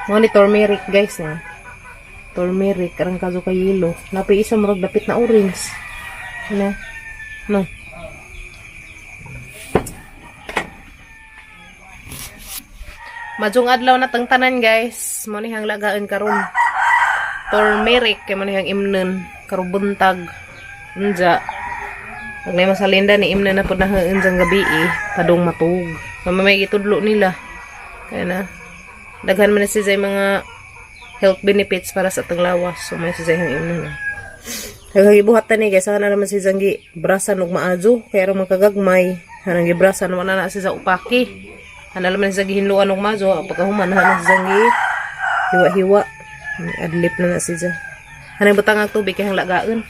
Mga ni turmeric guys na. Turmeric, karang kaso kay yelo. Napi isa murag dapit na orange. Ano? No. Majung adlaw na tang tanan guys. Mo ni hang lagaan karon. Turmeric kay mo ni hang imnon karon buntag. Unja. Pag na masalinda ni imnon na pud na unjang gabi padung matug. Mamay gitudlo nila. Kaya na daghan man siya mga health benefits para sa atong lawas. So may siya hang imnon. Kaya gibuhatan ni guys, ana naman siya gi brasan ug maajo kaya ra magkagagmay. Hanang gibrasan wala na siya sa upaki. Ana naman siya gihinluan og maajo pagkahuman na siya gi hiwa-hiwa. Adlip na siya. Hanang butang ang tubig kay hang lagaon.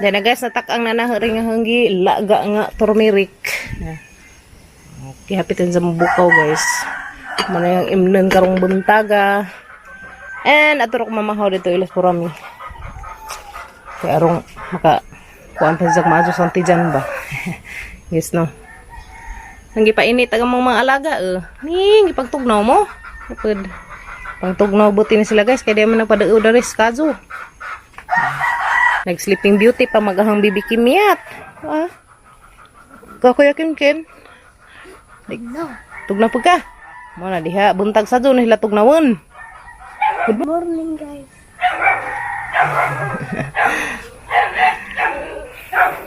Then guys, natak-ang nanahari nga hanggi laga nga turmeric. Okay, hapitin sa mabukaw guys. Mana yung imnon karong buntaga. And aturok mamahaw dito ilas porami. Kaya arong maka kuan pa sa maajo sa tijan ba. Yes no. Nanggi pa init ang mga alaga Ning gipagtugnaw mo. Kapag pangtugnaw buti na sila guys kaya di man nagpadao dari kazo. Nag-sleeping beauty pa magahang bibi kimiyat. Kakuya kin. Dignaw. Tugnaw po ka. Muna diha buntag sa doon hila tugnawon. Good morning guys.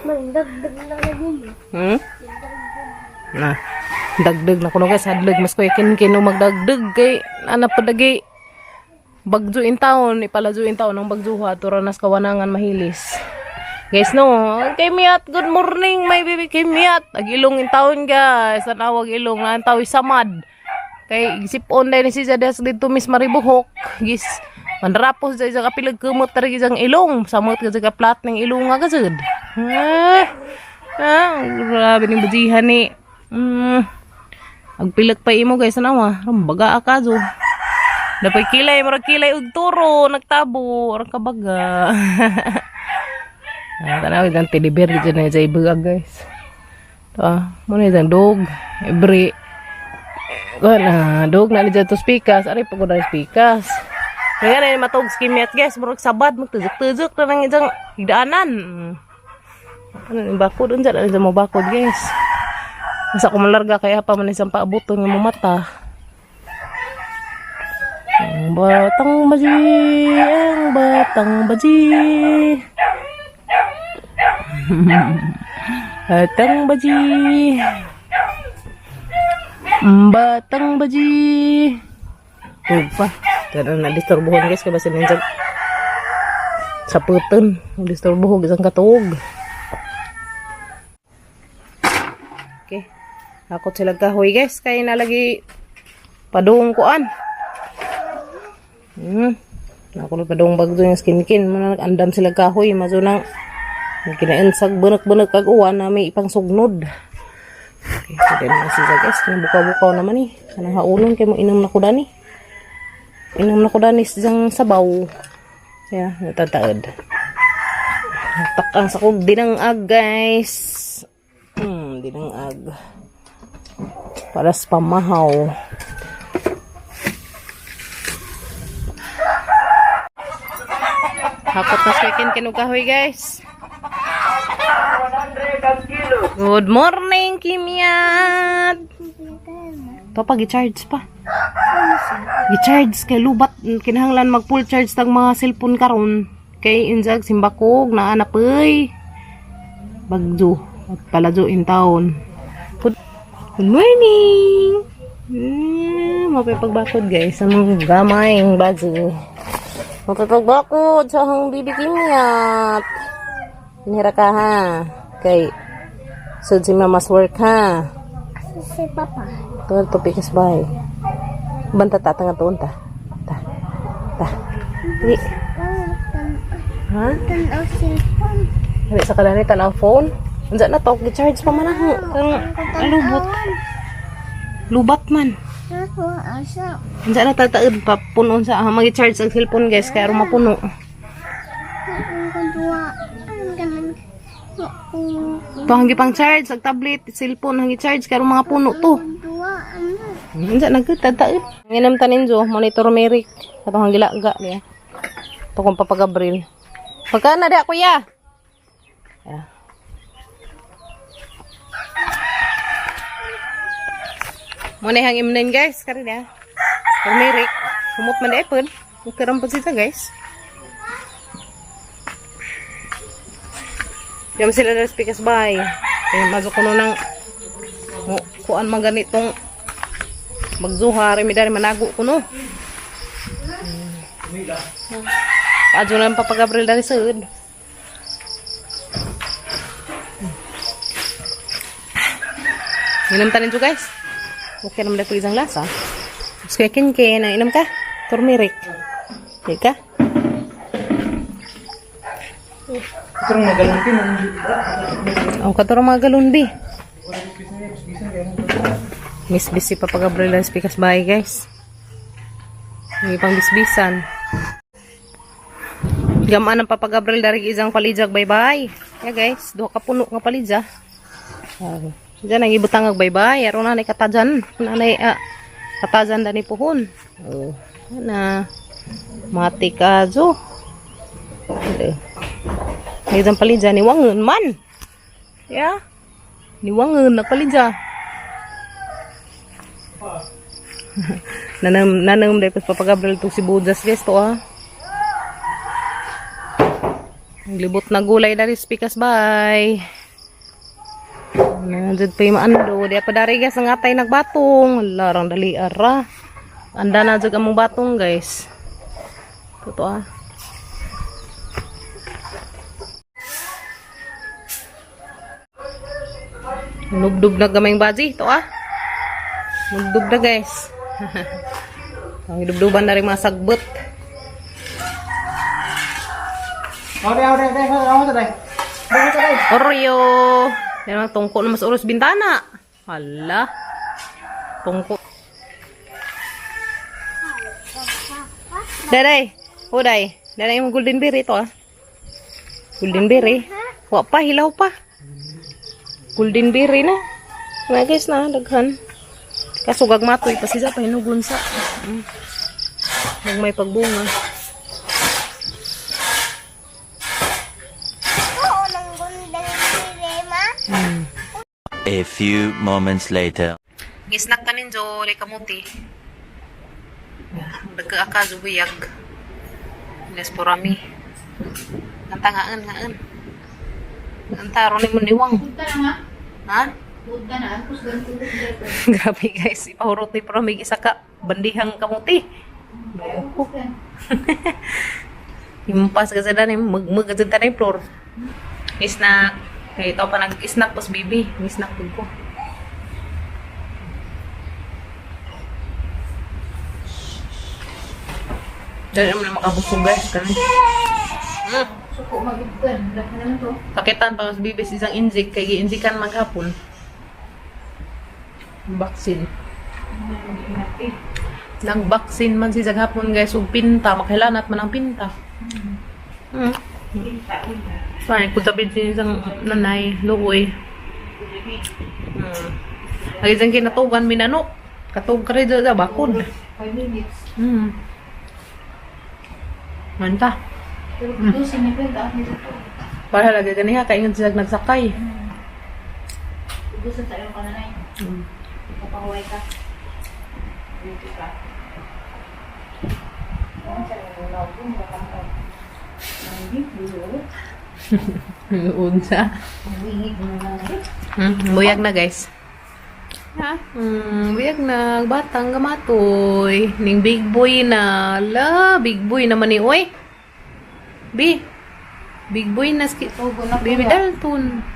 Magdagdag na lagi. Nah, dagdag na kuno guys, hadlag mas kuya kin magdagdag kay ana padagi bagjo in town, ipalajo in town ang bagjuha turanas kawanangan mahilis. Guys no, kay Miat, good morning my baby kay Miat. Agilong in town guys, anawag ilong na tawi samad. Kay sipon dai ni si Jadas dito Miss Maribuhok. Gis mandrapos dai sa kapilag kumot tari jang ilong, samot ka sa plat ning ilong nga gazud. Grabe ning bujihan ni. Agpilag pa imo guys anawa, rambaga akazo. Dapat kilay, marag kilay og turo, nagtabo, orang kabaga. Tanaw itang teddybear dito na sa ibagag guys. Muna itang dog, every dog na dito to spikas, aray pagod na spikas. Kaya na matog skimiat guys, marag sabad, magtuzok-tuzok na ng isang higdaanan. Ano yung bakod, unsa na isang mo bakod guys. Masa ko malarga kaya pa man isang paabuton ng mata. Ang batang baji. Batang baji. Tug pa. Kaya na disturbuhan guys, kaya basta ninsag sa puton. Disturbuhan isang katug. Okay. Ako sila kahoy guys, kaya nalagi padung kuan. Ako na padung bagdo yung skin-kin. Muna nag-andam sila kahoy. Maso nang kinainsag bunak-bunak kag uwan na may ipang sugnod. Okay, so din na siya guys. Bukaw-bukaw naman eh. Kanang haulon kaya mo inom na ko dani. Inom na ko dani siyang sabaw. Kaya natataad. Takang sa kog dinangag guys. Dinangag. Para sa pamahaw. Hakot na chicken kinukahoy guys. Good morning Kimiat. Papa gi-charge pa. Gi-charge kay lubat kinahanglan mag full charge tag mga cellphone karon. Kay injag simbakog na anapay. Bagjo at palajo in town. Good morning. Mapapagbakod guys sa mga gamay ang bagjo. Mapapagbakod sa hang bibi Kimiat. Nira ka ha. Kay sud si mama's work ha. Si Papa. Tuwal to pikas bahay. Banta tatang tuon ta. Ta. Di. Ha? Tanaw cellphone. Hari sa kanani tanaw phone. Unsa na to gi-charge pa man ha. Kang lubot. Lubat man. Ako asa. Unsa na tataod pa punon sa magi-charge ang cellphone guys kay aron mapuno. Ang kadua. Ang ganan. To hangi pang charge ang tablet, cellphone hangi charge kay aron mga puno to. Dua ano. Hindi nagtataid. Nginam tanin jo, monitor merik. Katong gilaga niya. Ito kong papagabril. Pagka na di kuya. Yeah. Muna hang imnin guys, kari na. Turmeric. Humot man di ipon. Magkaroon pa sila guys. Diyan sila na speakers bay. Kaya masok ko nung kuan man ganitong magzuha. Remi dari manago ko no. Paadyo na lang papagabril dari sud. Minum tanin juga guys. Okay naman dito isang lasa. Tapos kaya kinkin, inom ka? Turmeric. Okay ka? Katurang magalundi. Oh, katurang magalundi. Miss busy pa pag-abril ng speakers bahay guys. Hindi pang bisbisan. Gamaan ang papag-abril dari isang palijag bye-bye. Yeah guys, duha ka puno nga palija. Diyan ang ibutang ang bye-bye. Aron na katajan. Nanay katajan dani pohon. Oh, na mati ka jo. Ay isang palija ni wangun man. Yeah. Ni wangun na palija. nanam dahil papag-abril to si Budas guys to Naglibot na gulay dari speakers bye. Nandiyan pa yung maando. Di pa dari guys nangatay nagbatong. Larang dali ara. Anda na dyan among batong guys. Ito Nugdug na gamayng baji. Ito Nugdug na guys. Ang idubduban na rin mga sagbot. Oreo. Yan ang tungko na mas uros bintana. Hala. Tungko. Daday. Huday. Daday yung golden berry ito Golden berry. Wa pa, hilaw pa. Golden berry na. Mga guys na, daghan. Kasugag matoy pa siya pa hinugon sa. Nag may pagbunga. A few moments later. Gisnak tanin jo, lay kamuti. Dagka zo buyag. Nes porami. Ngantaan. Antaro ni muniwang. Ha? Grabe guys, ipahurot ni porami isa ka bandihang kamuti. Impas ka sa dani, magmag sa dani floor. Isnak. Kaya ito pa nag-snack pas bibi. Nag-snack din ko. Dahil naman na makabusog guys. Suko magigdan. Dahil naman to. Pakitan pa mas bibi sa isang injik. Kaya gi-injikan maghapon. Vaccine. Nag-vaccine man si hapon guys. Ug pinta. Makahilanat man ang pinta. Sorry, kung sabihin din isang nanay, luoy. Ang isang kinatugan, minano. Katug ka rin sa bakod. 5 minutes. Manta. Pero kung sinikwenta, nito to. Para lagi ganiha, kaingan siya nagsakay. Gusto tayo ka na na Kapahuay ka. Dito ka. Ang sarangulaw ko, makakangkang. Unsa. Buyag na guys. Buyag na. Batang gamatoy. Ning big boy na. La, big boy naman ni oy. Big boy na. Baby Dalton.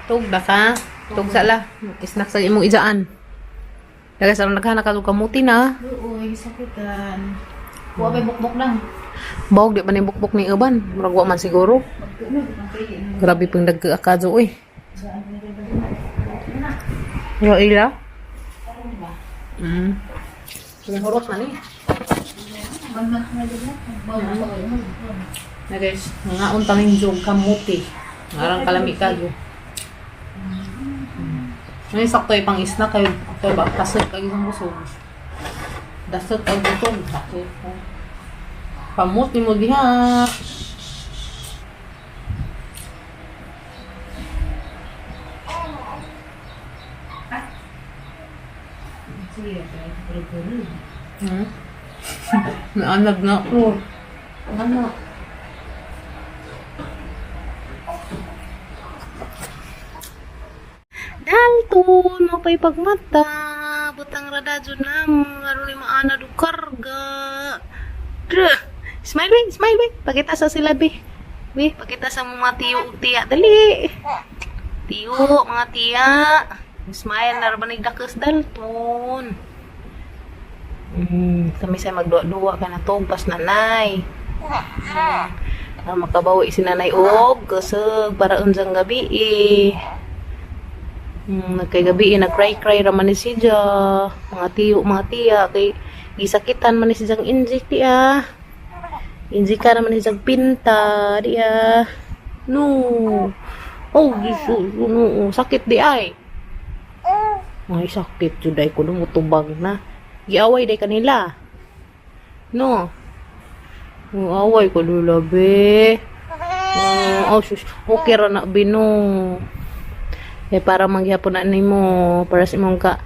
Tug na ka. Tug sala. Isnak sa imong ijaan. Daga sa naghanak ka kamuti na. Uy, sakitan. Huwag may bukbok lang. Bawag di pa ni bukbok ni Iban. Murag wa man siguro. Grabe pang nagkaakazo oy. Yo ila. Pinahurot na ni. Na guys, nga untang jog kamuti. Ngarang kalami kago. May sakto pang isna kayo Coba kasut lagi sa busog. Dasot ang busog. Sakit. Pamut ni mo diha. Naanak na ako. Anak. Dalton, mapay pagmata. Butang radadyo na mo. Laro ni maana do karga. Duh. Smile, be. Smile, be. Pakita sa sila, be. Be, pakita sa mga tiyo ug tiya. Dali. Tiyo, mga tiya. Smile na raban nagdakas Dalton. Kami sa magduwa-duwa ka na to. Pas nanay. Makabawi si nanay og. Kasag para unsang gabi eh. Kay gabi nag-cry-cry raman ni siya. Mga tiyo, mga tiya. Kay gisakitan man ni siyang injik diya. Injik ka naman ni siyang pinta diya. No. Oh, Jesus. No. Sakit di ay. Ay, sakit. Juday ko nung utubag na. Giaway day kanila. No. Away ko lula be. Oh, sus. Okay ra na bino. Para mangyapon na nimo para sa imong ka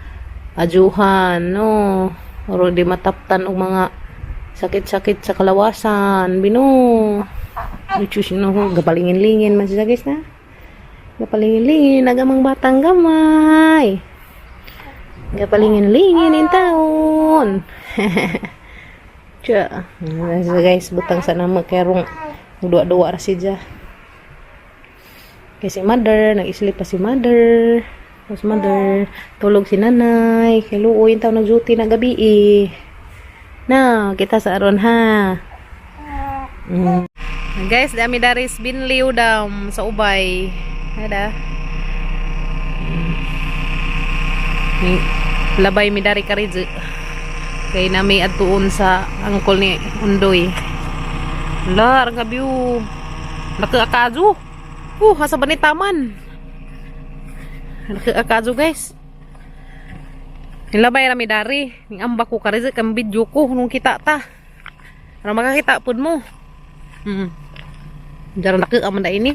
ajuhan no oro di mataptan og mga sakit-sakit sa kalawasan bino chus no gapalingin-lingin man siya guys na gapalingin-lingin nagamang batang gamay gapalingin-lingin in taon cha guys butang sa nama kerong dua-dua ra siya. Kasi mother, nag-sleep pa si mother. Tapos mother, tulog si nanay. Kay luoy yung tao nag-duty na gabi eh. Na, kita sa aron ha. Guys, dami daris binliw dam sa ubay. Ada. Labay mi dari karidze. Kay nami atuon sa angkol ni Undoy. Lar nga view. Nakaakazu. Hasa ba ni taman? Nakaakazo guys. Nilabay rami dari. Ning amba ko karizit kang video ko nung kita ta. Para makakita pud mo. Jarang nakaaman da ini.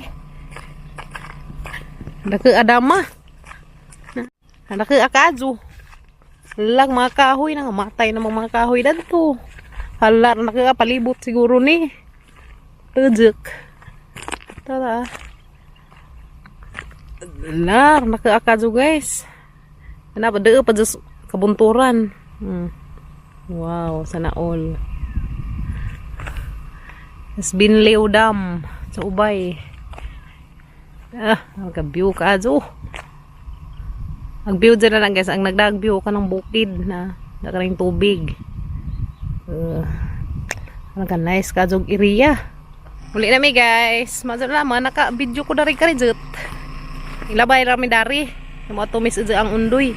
Nakaadama. Nakaakazo. Lag mga kahoy na matay na mga kahoy dadto. Halar nakapalibot siguro ni. Tujek. Tara. Lar, nakaakazo guys. Kenapa deo pa just kabunturan. Wow, sana all. Has been liw dam sa ubay. Nagka-view ka azo. Ang view dyan na lang guys, ang nagdag-view ka ng bukid na nakaring tubig. Nagka nice ka azog area. Uli na mi guys. Mazal naman, naka-video ko dari karizet. Ilabay rami dari. Yung tumis aja ang Undoy.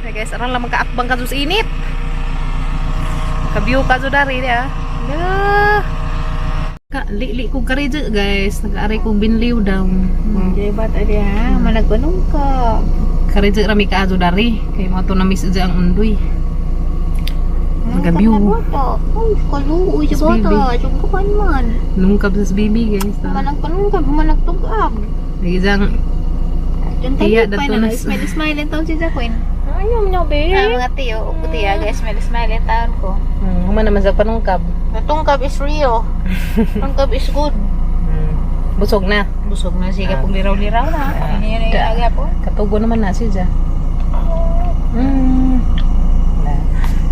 Hey guys, arang lang magkaakbang ka sa init. Ka-view ka dari dia. Li ko karizet guys. Nag-aray kong binliw daw. Jebat ada ha, managbanong ka. Karizet rami ka azo dari. Kay mo to namis aja ang Undoy. Nag-view. Uy, kaluoy sa bata. Sungkapan man. Nungkab sa baby guys. Managpanungkab, managtugab. Nagizang Iya, dato na smile taon si Jacqueline. ayaw nyo be. Mga tiyo, tiya guys, smile taon ko. Human naman sa panungkab. Natungkab is real. Tungkab is good. Busog na. Busog na siya kung liraw-liraw na. Ini aga po. Katugo naman na siya.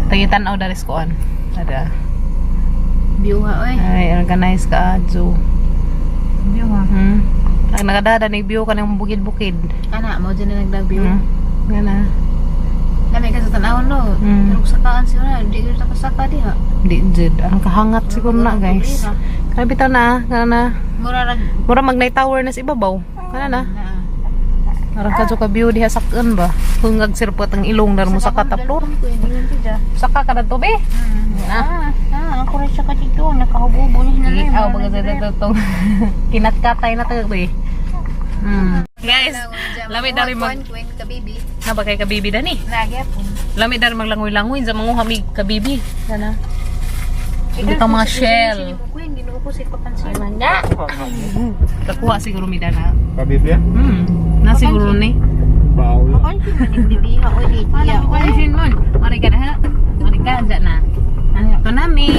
Tangitan o dari skoan. Ada. View ha, oy. Ay, organize ka adjo. View ha. Ang nakadada nag-view ka ng bukid-bukid. Kana, mo dyan na nagdag-view. Nga na. Dami ka sa tanawon no. Pero sakaan siya na, hindi ka saka di ha. Di jud. Ang kahangat siguro na guys. Kaya bitaw na. Kana na. Mura mag-night tower na sa ibabaw. Kana na. Arang ka ka view diha sakon ba. Hungag sirpot ang ilong dar mo sa kataplor. Saka ka na to be. Ako rin siya ka dito. Nakahubo-hubo niya na rin. Baga sa datong kinat-katay na to be. Guys, lami dari mag Kuan ka baby. na bagay ka bibi dani. Lagi po. Lami dari maglangoy-langoy sa mga hamig ka bibi. Sana. Ito mga shell. Kuan ginuupusit ko pansin. Manda. Nakuha siguro mi dana. Kabibya? Na siguro ni. Bawal. Pansin man yung dibiha o di. Ano ko pansin mon? Mari ka na. Mari ka dyan na. Ito nami.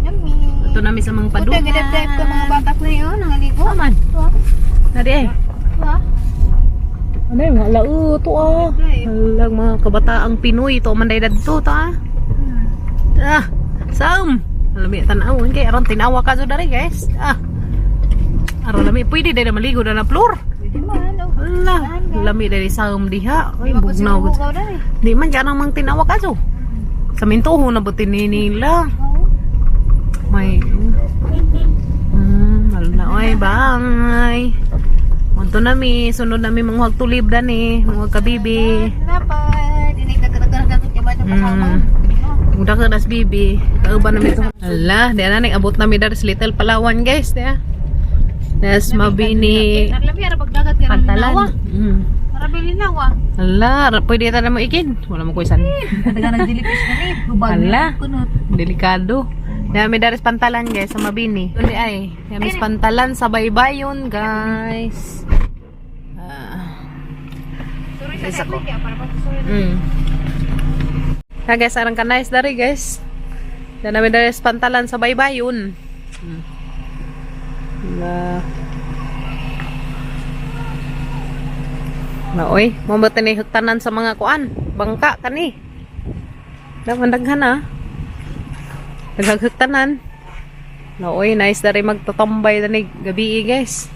Yummy. Ito nami sa mga Puta paduhan. gidap-dap ko mga batak na yun. Nangaligo. Aman. Nadi eh. Ano yung mga lauto ah. Halang mga kabataang Pinoy. Ito man day dadto ta. Saum. Lami tanaw. Kaya aron tinawa ka so dari guys. Aron lami. Pwede day na maligo na floor. Pwede man. Hala. Lami day saum diha. Ay Di ba po bugnaw. sinubugaw na eh. Di man dyan ang mga tinawa ka so. Sa mintuho na butin nila. May... Hala. Ay bye. Unto nami, sunod nami mga tulib dan eh, mga kabibi. Dapat. Dinig nagkatagkaragat at iba ng kasama. Muda ka nas bibi. Kauban nami ito. Hala, di na abot nami dari sa Little Palawan guys. Diya. Nas mabini Narlami, ara pagdagat ka ng linawa. pantalan. Marabili linawa. Hala, pwede ita na mo ikin. Wala mo ko isan. Kataga ng jellyfish na rin. Lubag Hala. na kunot. Delikado. Dami dari sa pantalan guys, sa mabini. Kundi ay, dami sa pantalan sa baybayon guys. Sorry Yes, sa ako. kanya, para pa Guys, arang ka nice dari guys. Dan namin dari sa pantalan sa baybayon. Oy, mabuti ni huktanan sa mga kuan. Bangka kani. Daghan ha. Naghagtanan. Oy, nice dari magtatambay dani gabi guys.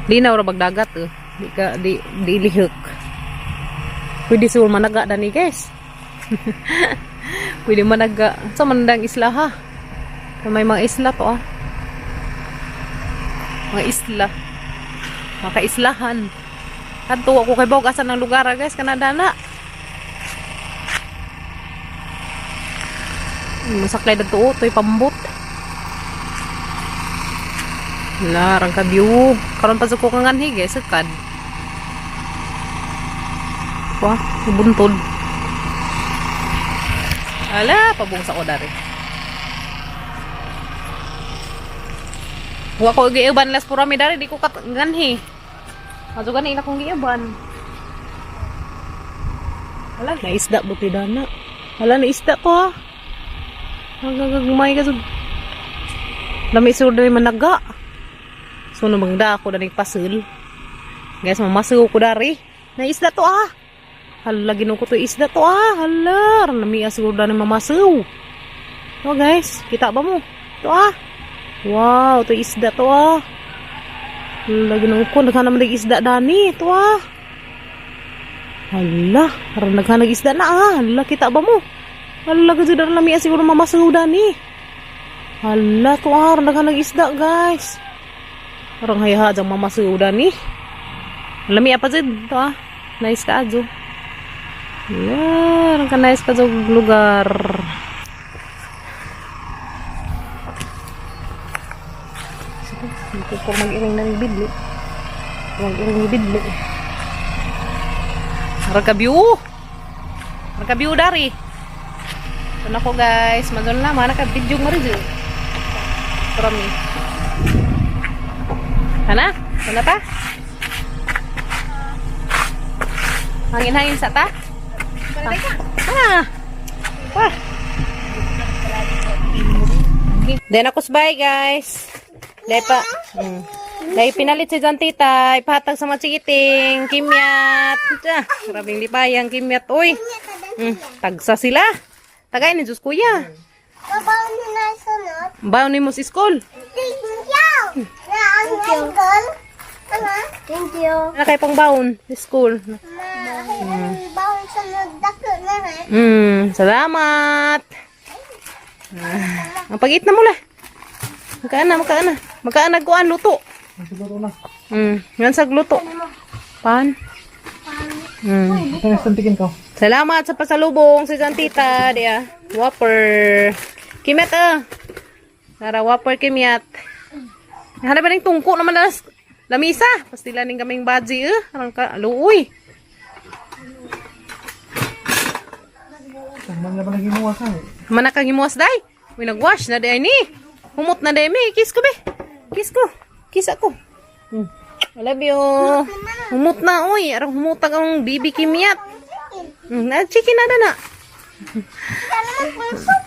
Linaw ra bagdagat eh. Di lihok. Pwede siguro managa dani guys. Pwede managa. Sa mandang isla ha. May mga isla to ah. Mga isla. Makaislahan. Kadto ako kay bawg asan ng lugar guys kanada na. Masaklay dito toy pambot. Larang ka view. Karon pa sa ko kanganhi guys sekad. Wah, buntod. Ala, pabungsa ko dari. Wa ko giiban las purami dari di ko ganhi. Ato gani ina kong giiban. Ala, naisda buti dana. Ala, naisda to ha. Hanggang ka sud. Lami sud dari managa. So namangda ako dari pasul. Guys, mamasuw ko dari. Naisda to ah. Hala, ginuko to isda to ah. Hala, lami asud dari mamasuw. To guys, kita ba mo? To ah. Wow, to isda to ah. Hala, ginuko naghanap ng isda dani to ah. Hala, hala naghanap isda na ah. Hala, kita ba mo? Hala, kasi dari lami siguro mamasuw dani. Hala, to ah, naghanap isda guys. Parang hayaha dyan mamasuda ni. Lami apa dyan to ah. Nice ka adyo. Yan. Ka nice ka dyan lugar. Ito po mag-iring ng bidli. Mag-iring ng bidli. Ragabyu. Ragabyu dari. Ito na ko guys. Madon na. Mana ka video mo rin dyan. Parami. Hana? Hana pa? Hangin-hangin sa ta? Ah. Wah. Then ako bye guys. Dahil pa. Dahil pinalit si John Tita. Ipahatag sa mga chikiting. Kimyat. Grabing lipayang kimyat. Uy. Tagsa sila. Tagay ni Diyos kuya. Babaw mo na sunod. Baon ni mo sa school. Thank you. Thank you. Ano kayo pang baon sa school? Bawa sunod dako na ha. Salamat. Ang pag-eat na mula. Magkaan na kuan luto. Siguro na. Yan sa luto. Pan. Ito na santikin ko. Salamat sa pasalubong si Santita, dia. Whopper. Kimyat ah. Tara whopper kimyat. Hanap ba ning tungko naman na lamisa? Pastila ning kaming baji Arang ka luoy. Tama niya ba lagi mo asang? Mana kang himuwas day? Uy nagwash na day ni. Humot na day mi. Kiss ko be. Kiss ko. Kiss ako. I love you. Humot na uy. Arang humutag ang bibi kimiyat. Chicken na na. Kaya naman kung